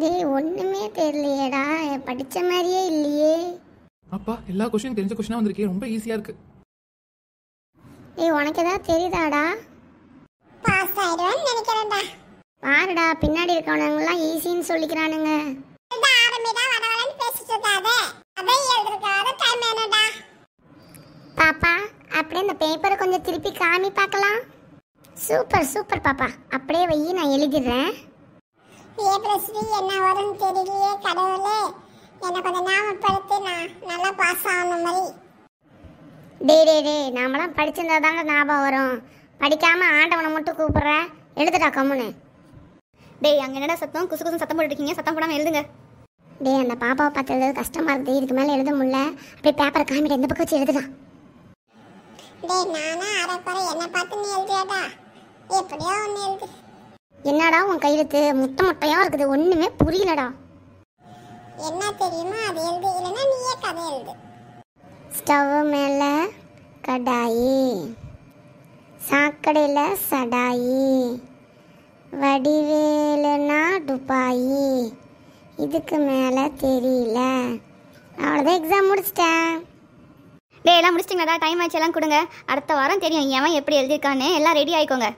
டேய் ஒண்ணுமே தெரியலையேடா, படிச்ச மாதிரியே இல்லையே. அப்பா எல்லா கொஸ்டின் தெரிஞ்ச கொஸ்டினா வந்திருக்கே, ரொம்ப ஈஸியா இருக்கு. டேய் உனக்கு ஏதாவது தெரியுதாடா? பாஸ் ஆயிடுவேன்னு நினைக்கிறேன்டா. பாருடா பின்னாடி இருக்கவனுங்கெல்லாம் ஈஸின்னு சொல்லிக்கிறானுங்க. இந்த ஆரம்பிடா வடவடன்னு பேசிட்டு இருக்காத. அதை எழுதுறதுக்காக டைம் வேணும்டா. பாப்பா அப்படியே இந்த பேப்பரை கொஞ்சம் திருப்பி காமி பார்க்கலாம். சூப்பர் சூப்பர் பாப்பா, அப்படியே வை, நான் எழுதிடுறேன். A+D என்ன வரும்னு தெரியலையே கடவுளே. என்னை கொஞ்சம் ஞாபகப்படுத்தி நான் நல்லா பாஸ் ஆகணும் மாதிரி. டே நாமெல்லாம் படிச்சிருந்தா தாங்க ஞாபகம் வரும். படிக்காம ஆண்டவனை மட்டும் கூப்பிடுற. எழுதுடா கம்முன்னு. டேய் அங்கே என்னடா சத்தம்? குசு குசு சத்தம் போட்டுருக்கீங்க, சத்தம் போடாமல் எழுதுங்க. டேய் அந்த பாப்பாவை பார்த்து எழுதுறது கஷ்டமா இருக்குது, இதுக்கு மேலே எழுத முடியல. அப்படியே பேப்பரை காமிட்டு எந்த பக்கம் வச்சு எழுதுடா. டேய் நானா அரைக்குறை என்னை பார்த்து நீ எழுதியாடா. எப்படியோ ஒன்று எழுது. என்னடா உன் கையெழுத்து முட்டை முட்டையா இருக்குது, ஒண்ணுமே புரியலடா. என்ன தெரியுமா அது எழுது, இல்லைன்னா நீயே கதை எழுது. ஸ்டவ் மேலே கடாயி, சாக்கடையில் சடாயி, வடிவேலுனா துப்பாயி, இதுக்கு மேலே தெரியல. அவ்வளோதான், எக்ஸாம் முடிச்சிட்டேன். டே எல்லாம் முடிச்சிட்டிங்களாடா? டைம் ஆச்சு, எல்லாம் கொடுங்க. அடுத்த வாரம் தெரியும் எவன் எப்படி எழுதியிருக்கான்னு. எல்லாம் ரெடி ஆயிக்கோங்க.